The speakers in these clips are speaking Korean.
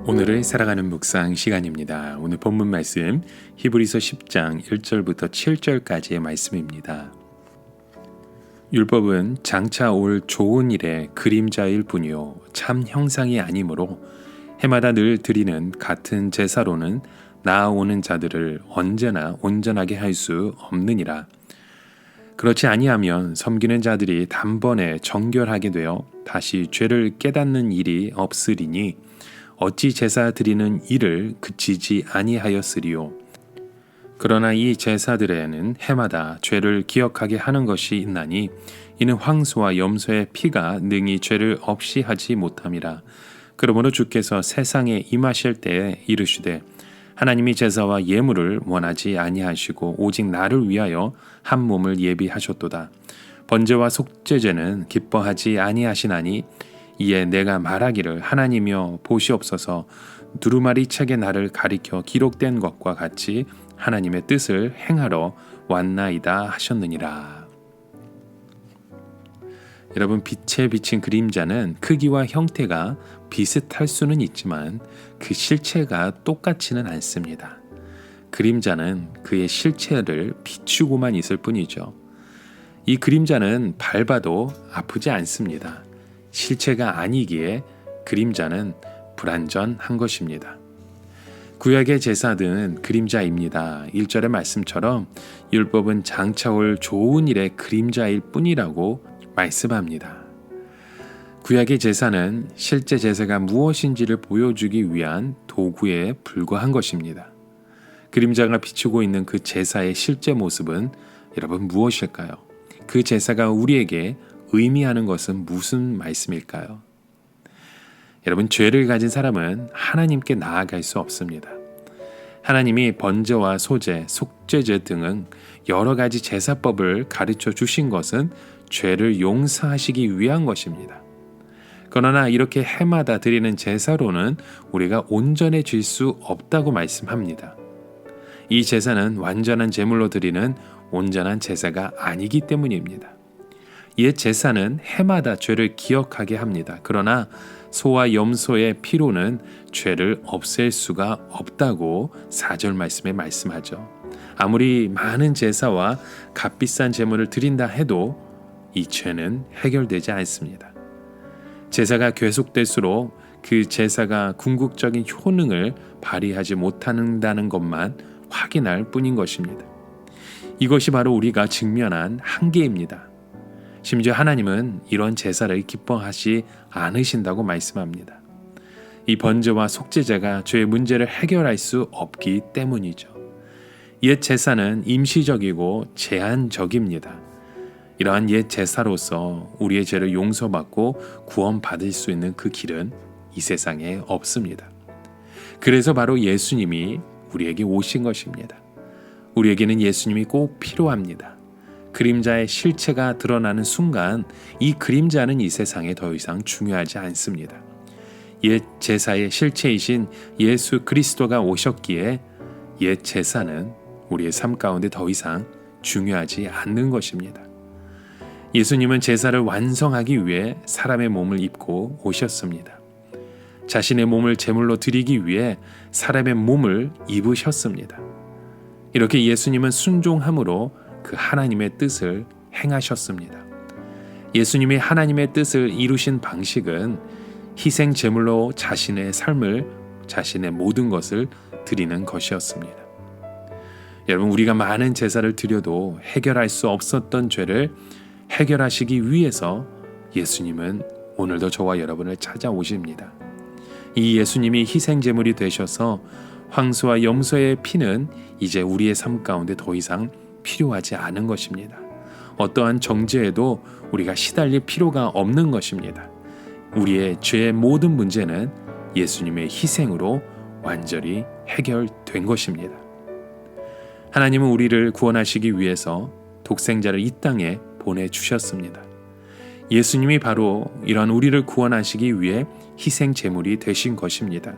오늘을 살아가는 묵상 시간입니다. 오늘 본문 말씀 히브리서 10장 1절부터 7절까지의 말씀입니다. 율법은 장차 올 좋은 일의 그림자일 뿐이요 참 형상이 아니므로 해마다 늘 드리는 같은 제사로는 나아오는 자들을 언제나 온전하게 할 수 없느니라. 그렇지 아니하면 섬기는 자들이 단번에 정결하게 되어 다시 죄를 깨닫는 일이 없으리니 어찌 제사 드리는 일을 그치지 아니하였으리요. 그러나 이 제사들에는 해마다 죄를 기억하게 하는 것이 있나니 이는 황소와 염소의 피가 능히 죄를 없이 하지 못함이라. 그러므로 주께서 세상에 임하실 때에 이르시되 하나님이 제사와 예물을 원하지 아니하시고 오직 나를 위하여 한 몸을 예비하셨도다. 번제와 속죄제는 기뻐하지 아니하시나니 이에 내가 말하기를 하나님이여 보시옵소서 두루마리 책에 나를 가리켜 기록된 것과 같이 하나님의 뜻을 행하러 왔나이다 하셨느니라. 여러분, 빛에 비친 그림자는 크기와 형태가 비슷할 수는 있지만 그 실체가 똑같지는 않습니다. 그림자는 그의 실체를 비추고만 있을 뿐이죠. 이 그림자는 밟아도 아프지 않습니다. 실체가 아니기에 그림자는 불완전한 것입니다. 구약의 제사는 그림자입니다. 1절의 말씀처럼 율법은 장차 올 좋은 일의 그림자일 뿐이라고 말씀합니다. 구약의 제사는 실제 제사가 무엇인지를 보여주기 위한 도구에 불과한 것입니다. 그림자가 비추고 있는 그 제사의 실제 모습은 여러분 무엇일까요? 그 제사가 우리에게 의미하는 것은 무슨 말씀일까요? 여러분, 죄를 가진 사람은 하나님께 나아갈 수 없습니다. 하나님이 번제와 소제, 속죄제 등은 여러 가지 제사법을 가르쳐 주신 것은 죄를 용서하시기 위한 것입니다. 그러나 이렇게 해마다 드리는 제사로는 우리가 온전해질 수 없다고 말씀합니다. 이 제사는 완전한 제물로 드리는 온전한 제사가 아니기 때문입니다. 옛 제사는 해마다 죄를 기억하게 합니다. 그러나 소와 염소의 피로는 죄를 없앨 수가 없다고 4절 말씀에 말씀하죠. 아무리 많은 제사와 값비싼 제물을 드린다 해도 이 죄는 해결되지 않습니다. 제사가 계속될수록 그 제사가 궁극적인 효능을 발휘하지 못한다는 것만 확인할 뿐인 것입니다. 이것이 바로 우리가 직면한 한계입니다. 심지어 하나님은 이런 제사를 기뻐하지 않으신다고 말씀합니다. 이 번제와 속죄제가 죄의 문제를 해결할 수 없기 때문이죠. 옛 제사는 임시적이고 제한적입니다. 이러한 옛 제사로서 우리의 죄를 용서받고 구원받을 수 있는 그 길은 이 세상에 없습니다. 그래서 바로 예수님이 우리에게 오신 것입니다. 우리에게는 예수님이 꼭 필요합니다. 그림자의 실체가 드러나는 순간 이 그림자는 이 세상에 더 이상 중요하지 않습니다. 옛 제사의 실체이신 예수 그리스도가 오셨기에 옛 제사는 우리의 삶 가운데 더 이상 중요하지 않는 것입니다. 예수님은 제사를 완성하기 위해 사람의 몸을 입고 오셨습니다. 자신의 몸을 제물로 드리기 위해 사람의 몸을 입으셨습니다. 이렇게 예수님은 순종함으로 그 하나님의 뜻을 행하셨습니다. 예수님이 하나님의 뜻을 이루신 방식은 희생 제물로 자신의 삶을, 자신의 모든 것을 드리는 것이었습니다. 여러분, 우리가 많은 제사를 드려도 해결할 수 없었던 죄를 해결하시기 위해서 예수님은 오늘도 저와 여러분을 찾아오십니다. 이 예수님이 희생 제물이 되셔서 황소와 염소의 피는 이제 우리의 삶 가운데 더 이상 필요하지 않은 것입니다. 어떠한 정죄에도 우리가 시달릴 필요가 없는 것입니다. 우리의 죄의 모든 문제는 예수님의 희생으로 완전히 해결된 것입니다. 하나님은 우리를 구원하시기 위해서 독생자를 이 땅에 보내주셨습니다. 예수님이 바로 이런 우리를 구원하시기 위해 희생 제물이 되신 것입니다.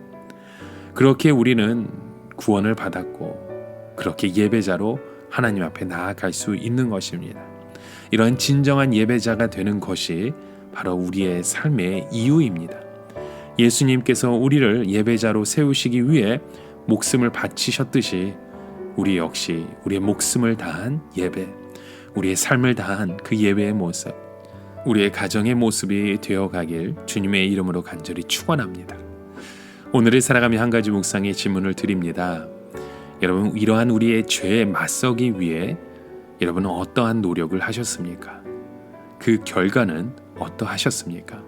그렇게 우리는 구원을 받았고 그렇게 예배자로 하나님 앞에 나아갈 수 있는 것입니다. 이런 진정한 예배자가 되는 것이 바로 우리의 삶의 이유입니다. 예수님께서 우리를 예배자로 세우시기 위해 목숨을 바치셨듯이 우리 역시 우리의 목숨을 다한 예배, 우리의 삶을 다한 그 예배의 모습, 우리의 가정의 모습이 되어가길 주님의 이름으로 간절히 축원합니다. 오늘을 살아가며 한 가지 묵상의 질문을 드립니다. 여러분, 이러한 우리의 죄에 맞서기 위해 여러분은 어떠한 노력을 하셨습니까? 그 결과는 어떠하셨습니까?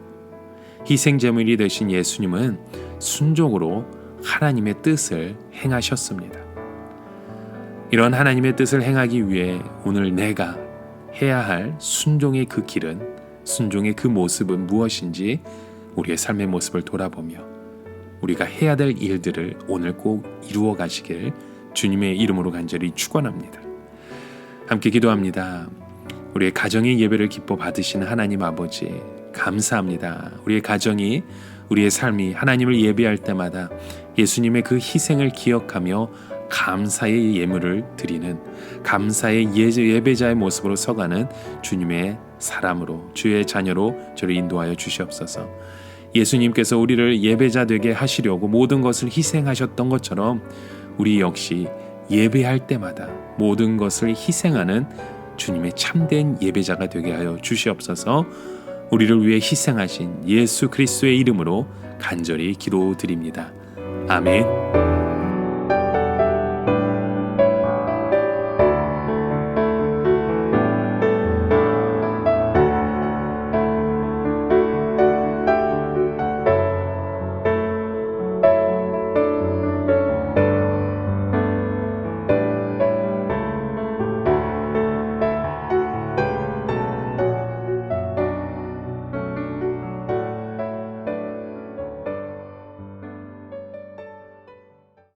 희생제물이 되신 예수님은 순종으로 하나님의 뜻을 행하셨습니다. 이런 하나님의 뜻을 행하기 위해 오늘 내가 해야 할 순종의 그 길은, 순종의 그 모습은 무엇인지 우리의 삶의 모습을 돌아보며 우리가 해야 될 일들을 오늘 꼭 이루어 가시길 주님의 이름으로 간절히 축원합니다. 함께 기도합니다. 우리의 가정의 예배를 기뻐 받으시는 하나님 아버지, 감사합니다. 우리의 가정이, 우리의 삶이 하나님을 예배할 때마다 예수님의 그 희생을 기억하며 감사의 예물을 드리는, 감사의 예배자의 모습으로 서가는 주님의 사람으로, 주의 자녀로 저를 인도하여 주시옵소서. 예수님께서 우리를 예배자 되게 하시려고 모든 것을 희생하셨던 것처럼 우리 역시 예배할 때마다 모든 것을 희생하는 주님의 참된 예배자가 되게 하여 주시옵소서. 우리를 위해 희생하신 예수 그리스도의 이름으로 간절히 기도드립니다. 아멘.